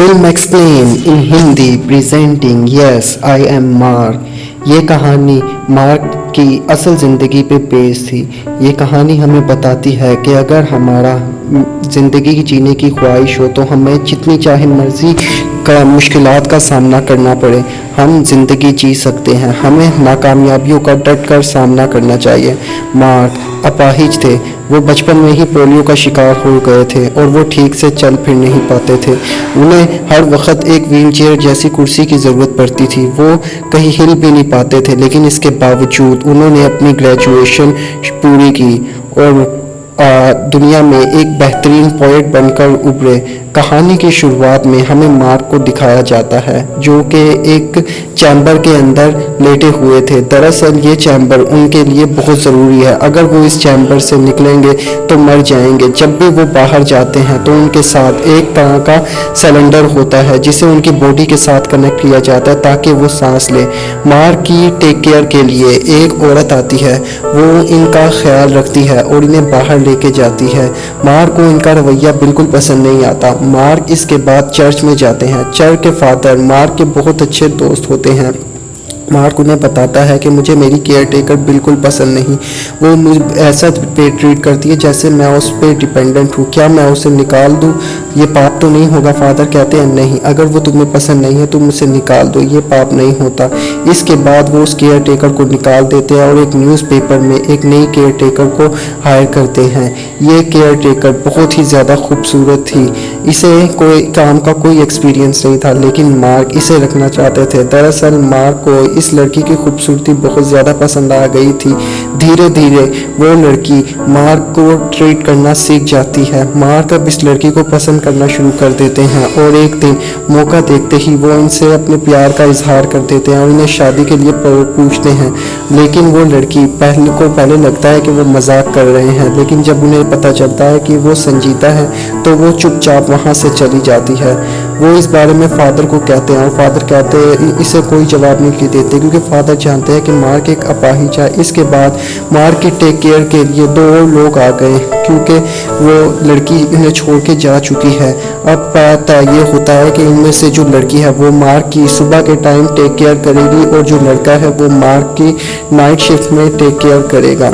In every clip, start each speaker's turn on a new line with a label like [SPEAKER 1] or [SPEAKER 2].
[SPEAKER 1] Film explain in Hindi presenting yes I am mark. ये कहानी mark की असल ज़िंदगी पे बेस्ड थी। ये कहानी हमें बताती है कि अगर हमारा ज़िंदगी जीने की ख्वाहिश हो तो हमें जितनी चाहे मर्ज़ी का मुश्किलात का सामना करना पड़े, हम ज़िंदगी जी सकते हैं। हमें नाकामयाबियों का डट कर सामना करना चाहिए। मार्क अपाहिज थे। वो बचपन में ही पोलियो का शिकार हो गए थे और वो ठीक से चल फिर नहीं पाते थे। उन्हें हर वक्त एक व्हीलचेयर जैसी कुर्सी की ज़रूरत पड़ती थी। वो कहीं हिल भी नहीं पाते थे, लेकिन इसके बावजूद उन्होंने अपनी ग्रेजुएशन पूरी की और दुनिया में एक बेहतरीन पोएट बनकर उभरे। कहानी की शुरुआत में हमें मार्क को दिखाया जाता है जो कि एक चैम्बर के अंदर लेटे हुए थे। दरअसल ये चैम्बर उनके लिए बहुत ज़रूरी है। अगर वो इस चैम्बर से निकलेंगे तो मर जाएंगे। जब भी वो बाहर जाते हैं तो उनके साथ एक तरह का सिलेंडर होता है जिसे उनकी बॉडी के साथ कनेक्ट किया जाता है ताकि वो सांस ले। मार्क की टेक केयर के लिए एक औरत आती है, वो इनका ख्याल रखती है और इन्हें बाहर लेके जाती है। मार्क को इनका रवैया बिल्कुल पसंद नहीं आता। मार्क इसके बाद चर्च में जाते हैं। चर्च के फादर मार्क के बहुत अच्छे दोस्त होते हैं। मार्क उन्हें बताता है कि मुझे मेरी केयर टेकर बिल्कुल पसंद नहीं। वो मुझे ऐसा पे ट्रीट करती है जैसे मैं उस पर डिपेंडेंट हूँ। क्या मैं उसे निकाल दूँ? ये पाप तो नहीं होगा? फादर कहते हैं नहीं, अगर वो तुम्हें पसंद नहीं है तुम उसे निकाल दो, ये पाप नहीं होता। इसके बाद वो उस केयर टेकर को निकाल देते हैं और एक न्यूज़पेपर में एक नई केयर टेकर को हायर करते हैं। ये केयर टेकर बहुत ही ज़्यादा खूबसूरत थी। इसे कोई काम का कोई एक्सपीरियंस नहीं था, लेकिन मार्क इसे रखना चाहते थे। दरअसल मार्क को इस लड़की की खूबसूरती बहुत ज़्यादा पसंद आ गई थी। धीरे धीरे वो लड़की मार्क को ट्रीट करना सीख जाती है। मार्क अब इस लड़की को पसंद करना शुरू कर देते हैं और एक दिन मौका देखते ही वो इनसे अपने प्यार का इजहार कर देते हैं और इन्हें शादी के लिए पूछते हैं। लेकिन वो लड़की पहले लगता है कि वो मजाक कर रहे हैं, लेकिन जब उन्हें पता चलता है कि वो संजीदा है तो वो चुपचाप वहाँ से चली जाती है। वो इस बारे में फादर को कहते हैं और फादर कहते हैं इसे कोई जवाब नहीं देते क्योंकि फादर जानते हैं कि मार्क एक अपाहिज है। इसके बाद मार्क की टेक केयर के लिए दो और लोग आ गए क्योंकि वो लड़की इन्हें छोड़ के जा चुकी है। अब पता ये होता है कि इनमें से जो लड़की है वो मार्क की सुबह के टाइम टेक केयर करेगी और जो लड़का है वो मार्क की नाइट शिफ्ट में टेक केयर करेगा।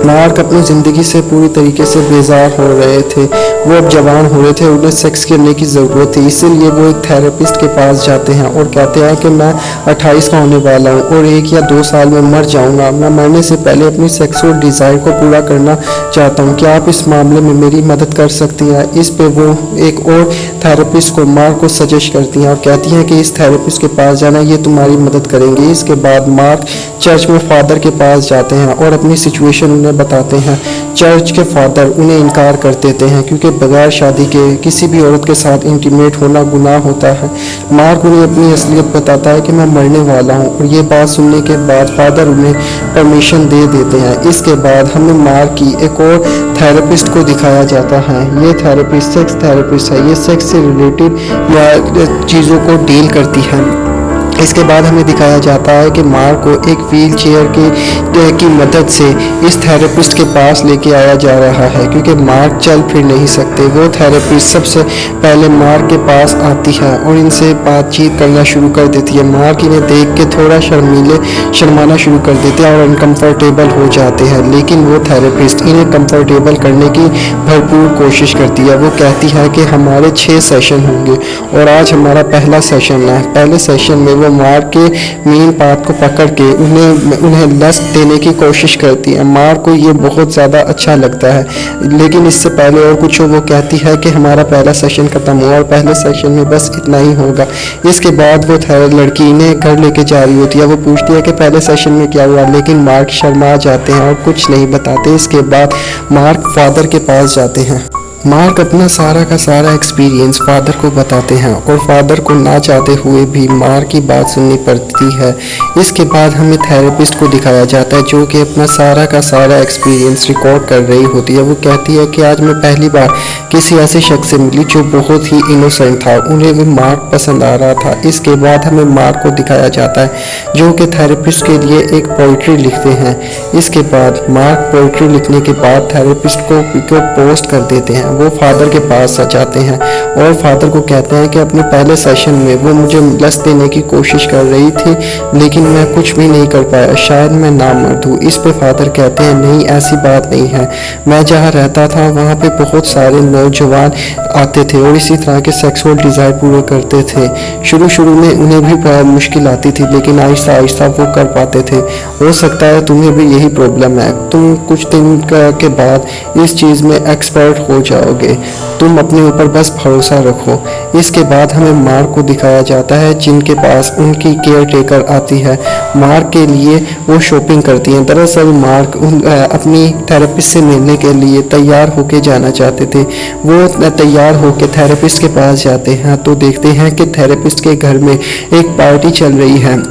[SPEAKER 1] मार्क अपनी ज़िंदगी से पूरी तरीके से बेजार हो रहे थे। वो अब जवान हो रहे थे, उन्हें सेक्स करने की ज़रूरत थी। इसीलिए वो एक थेरेपिस्ट के पास जाते हैं और कहते हैं कि मैं 28 का होने वाला हूँ और 1 या 2 साल में मर जाऊँगा। मैं मरने से पहले अपनी सेक्सुअल डिज़ायर को पूरा करना चाहता हूँ। क्या आप इस मामले में मेरी मदद कर सकती हैं? इस पे वो एक और थेरेपिस्ट को मार्क को सजेस्ट करती हैं और कहती हैं कि इस थेरेपिस्ट के पास जाना, ये तुम्हारी मदद करेंगे। इसके बाद मार्क चर्च में फादर के पास जाते हैं और अपनी सिचुएशन उन्हें बताते हैं। चर्च के फादर उन्हें इनकार कर देते हैं क्योंकि बगैर शादी के किसी भी औरत के साथ इंटीमेट होना गुनाह होता है। मार्क उन्हें अपनी असलियत बताता है कि मैं मरने वाला हूँ और ये बात सुनने के बाद फादर उन्हें परमिशन दे देते हैं। इसके बाद हमें मार्क की एक और थेरेपिस्ट को दिखाया जाता है। ये थेरेपिस्ट सेक्स थेरेपिस्ट है। ये सेक्स से रिलेटेड या चीज़ों को डील करती है। इसके बाद हमें दिखाया जाता है कि मार्क को एक व्हील चेयर की मदद से इस थेरेपिस्ट के पास लेके आया जा रहा है क्योंकि मार्क चल फिर नहीं सकते। वो थेरेपिस्ट सबसे पहले मार्क के पास आती है और इनसे बातचीत करना शुरू कर देती है। मार्क इन्हें देख के थोड़ा शर्माना शुरू कर देते हैं और अनकम्फर्टेबल हो जाते हैं, लेकिन वो थेरेपिस्ट इन्हें कंफर्टेबल करने की भरपूर कोशिश करती है। वो कहती है कि हमारे 6 सेशन होंगे और आज हमारा पहला सेशन है। पहले सेशन में वो मार्क के मेन पार्ट को पकड़ के उन्हें लस्ट देने की कोशिश करती है। मार्क को ये बहुत ज़्यादा अच्छा लगता है, लेकिन इससे पहले और कुछ वो कहती है कि हमारा पहला सेशन ख़त्म हुआ और पहले सेशन में बस इतना ही होगा। इसके बाद वो लड़की इन्हें घर लेके जा रही होती है। वो पूछती है कि पहले सेशन में क्या हुआ, लेकिन मार्क शर्मा जाते हैं और कुछ नहीं बताते। इसके बाद मार्क फादर के पास जाते हैं। मार्क अपना सारा का सारा एक्सपीरियंस फादर को बताते हैं और फादर को ना चाहते हुए भी मार्क की बात सुननी पड़ती है। इसके बाद हमें थेरेपिस्ट को दिखाया जाता है जो कि अपना सारा का सारा एक्सपीरियंस रिकॉर्ड कर रही होती है। वो कहती है कि आज मैं पहली बार किसी ऐसे शख्स से मिली जो बहुत ही इनोसेंट था, उन्हें भी मार्क पसंद आ रहा था। इसके बाद हमें मार्क को दिखाया जाता है जो कि थेरेपिस्ट के लिए एक पोइट्री लिखते हैं। इसके बाद मार्क पोइट्री लिखने के बाद थेरेपिस्ट को पोस्ट कर देते हैं। वो फादर के पास जाते हैं और फादर को कहते हैं कि अपने पहले सेशन में वो मुझे लस देने की कोशिश कर रही थी, लेकिन मैं कुछ भी नहीं कर पाया, शायद मैं नामर्द हूँ। इस पे फादर कहते हैं नहीं, ऐसी बात नहीं है, मैं जहाँ रहता था वहाँ पे बहुत सारे नौजवान आते थे और इसी तरह के सेक्सुअल डिज़ायर पूरे करते थे। शुरू में उन्हें भी बहुत मुश्किल आती थी, लेकिन आहिस्ता आहिस्ता वो कर पाते थे। हो सकता है तुम्हें भी यही प्रॉब्लम है, तुम कुछ दिन के बाद इस चीज़ में एक्सपर्ट हो जाओगे, तुम अपने ऊपर बस भरोसा रखो। इसके बाद हमें मार्क को दिखाया जाता है जिनके पास उनकी केयर टेकर आती है। मार्क के लिए वो शॉपिंग करती हैं। दरअसल मार्क अपनी थेरेपिस्ट से मिलने के लिए तैयार होके जाना चाहते थे। वो तैयार होके थेरेपिस्ट के पास जाते हैं तो देखते हैं कि थेरेपिस्ट के घर में एक पार्टी चल रही है।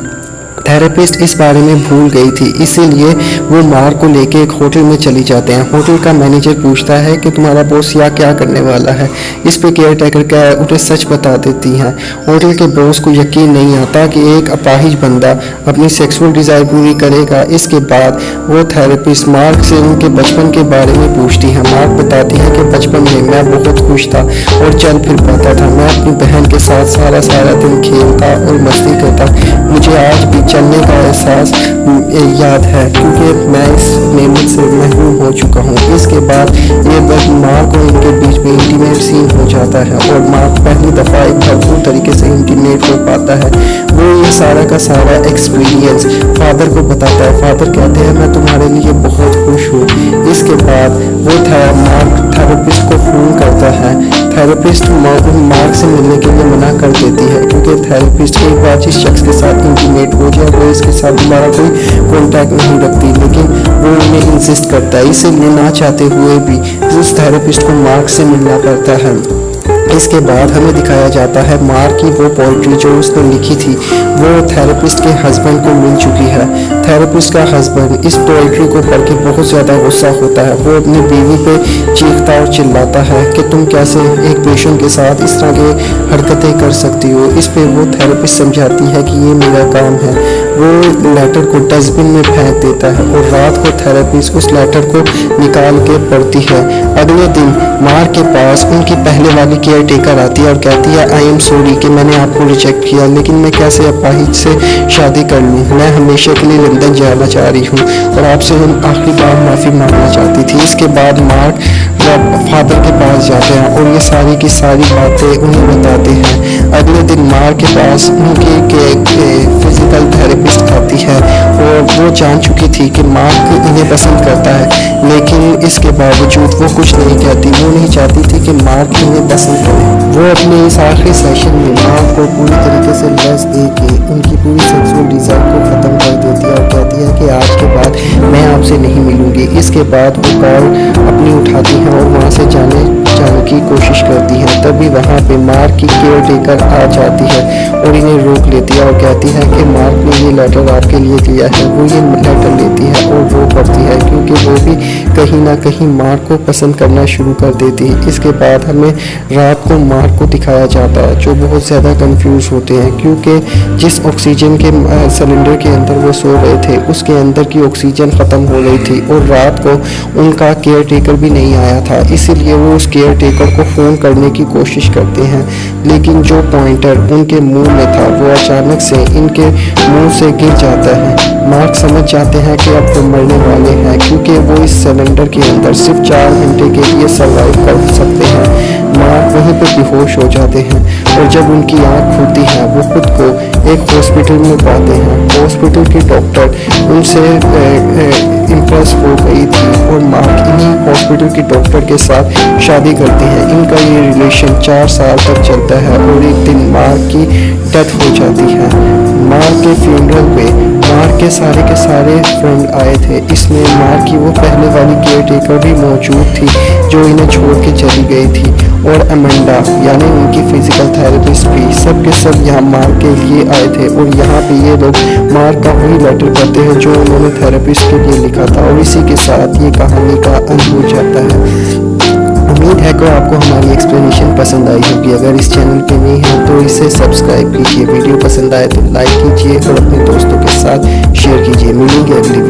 [SPEAKER 1] थेरेपिस्ट इस बारे में भूल गई थी, इसीलिए वो मार्क को लेके एक होटल में चली जाते हैं। होटल का मैनेजर पूछता है कि तुम्हारा बॉस यहाँ क्या करने वाला है। इस पे केयर टेकर क्या उन्हें सच बता देती हैं। होटल के बॉस को यकीन नहीं आता कि एक अपाहिज बंदा अपनी सेक्सुअल डिज़ायर पूरी करेगा। इसके बाद वो थेरेपिस्ट मार्क से उनके बचपन के बारे में पूछती है। मार्क बताती है कि बचपन में मैं बहुत खुश था और चल फिर पाता था, मैं अपनी बहन के साथ सारा दिन खेलता और मस्ती करता, मुझे आज भी चलने का एहसास याद है क्योंकि मैं इस नेमत से महरूम हो चुका हूँ। इसके बाद ये मार्क और इनके बीच में इंटीमेट सीन हो जाता है और मार्क पहली दफ़ा एक भरपूर तरीके से इंटीमेट हो पाता है। वो ये सारा का सारा एक्सपीरियंस फादर को बताता है। फादर कहते हैं मैं तुम्हारे लिए बहुत खुश हूँ। इसके बाद वो मार्क थेरेपिस्ट को फ़ोन करता है। थेरेपिस्ट मार्क से मिलने के लिए मना कर देती है क्योंकि थेरेपिस्ट एक बार जिस शख्स के साथ इंटीमेट हो जाए वो इसके साथ दोबारा कोई कॉन्टैक्ट नहीं रखती, लेकिन वो उन्हें इंसिस्ट करता है। इसीलिए ना चाहते हुए भी उस थेरेपिस्ट को मार्क से मिलना पड़ता है। इसके बाद हमें दिखाया जाता है मार्क की वो पोइट्री जो उसने लिखी थी वो थेरेपिस्ट के हस्बैंड को मिल चुकी है। थेरेपिस्ट का हस्बैंड इस पोइट्री को पढ़ के बहुत ज़्यादा गुस्सा होता है। वो अपनी बीवी पे चीखता और चिल्लाता है कि तुम कैसे एक पेशेंट के साथ इस तरह की हरकतें कर सकती हो। इस पे वो थेरेपिस्ट समझाती है कि ये मेरा काम है। वो लेटर को डस्टबिन में फेंक देता है और रात को थेरेपिस्ट उस लेटर को निकाल के पढ़ती है। अगले दिन मार्क के पास उनकी पहले वाली केयर टेकर आती है और कहती है आई एम सॉरी कि मैंने आपको रिजेक्ट किया, लेकिन मैं कैसे अपाहिज से शादी कर लूँ। मैं हमेशा के लिए लंदन जाना चाह रही हूँ और आपसे हम आखिरी बार माफ़ी मांगना चाहती थी। इसके बाद मार्क फादर के पास जाते हैं और ये सारी की सारी बातें उन्हें बताते हैं। अगले दिन मार्क के पास उनकी फिजिकल थेरेपिस्ट आती है और वो जान चुकी थी कि मार्क इन्हें पसंद करता है, लेकिन इसके बावजूद वो कुछ नहीं कहती। वो नहीं चाहती थी कि मार्क इन्हें पसंद करे। वो अपने इस आखिरी सेशन में मार्क को पूरी तरीके से लस दे के उनकी पूरी सेक्सुअल डिज़ायर को ख़त्म कर देती है और कहती है कि आज के बाद मैं आपसे नहीं मिलूंगी। इसके बाद वो कॉल अपनी उठाती हैं और वहाँ से जाने की कोशिश करती हैं। तभी वहाँ पे मार्क की केयर टेकर आ जाती है और इन्हें रोक लेती है और कहती है कि मार्क ने ये लेटर आपके लिए दिया है। वो ये लेटर लेती है और रो पड़ती है क्योंकि वो भी कहीं ना कहीं मार्क को पसंद करना शुरू कर देती है। इसके बाद हमें रात को मार्क को दिखाया जाता है जो बहुत ज़्यादा कंफ्यूज होते हैं क्योंकि जिस ऑक्सीजन के सिलेंडर के अंदर वो सो रहे थे उसके अंदर की ऑक्सीजन ख़त्म हो गई थी और रात को उनका केयर टेकर भी नहीं आया था। इसीलिए वो उस केयर टेकर को फ़ोन करने की कोशिश करते हैं, लेकिन जो पॉइंटर उनके मुंह में था वो अचानक से इनके मुंह से गिर जाता है। मार्क समझ जाते हैं कि अब वो मरने वाले हैं क्योंकि वो इस सिलेंडर के अंदर सिर्फ 4 घंटे के लिए सर्वाइव कर सकते हैं। मार्क वहीं पर बेहोश हो जाते हैं और जब उनकी आँख खुलती है वो खुद को एक हॉस्पिटल में पाते हैं। हॉस्पिटल के डॉक्टर उनसे इम्प्रेस हो गई थी और मार्क इन्हीं हॉस्पिटल के डॉक्टर के साथ शादी करते हैं। इनका ये रिलेशन 4 साल तक चलता है और एक दिन मार्क की डेथ हो जाती है। मार्क के फ्यूनरल पे मार्क के सारे फ्रेंड आए थे। इसमें मार्क की वो पहले वाली केयर टेकर भी मौजूद थी जो इन्हें छोड़ के चली गई थी और अमेंडा यानी उनकी फिजिकल थेरेपिस्ट भी सब के सब यहाँ मार्क के लिए आए थे और यहाँ पे ये लोग मार्क का वही लेटर करते हैं जो उन्होंने थेरेपिस्ट के लिए लिखा था और इसी के साथ ये कहानी का अंत हो जाता है। उम्मीद है कि आपको हमारी एक्सप्लेनेशन पसंद आई होगी। अगर इस चैनल पे नहीं है तो इसे सब्सक्राइब कीजिए। वीडियो पसंद आए तो लाइक कीजिए और अपने दोस्तों के साथ शेयर कीजिए। मिलेंगे अगली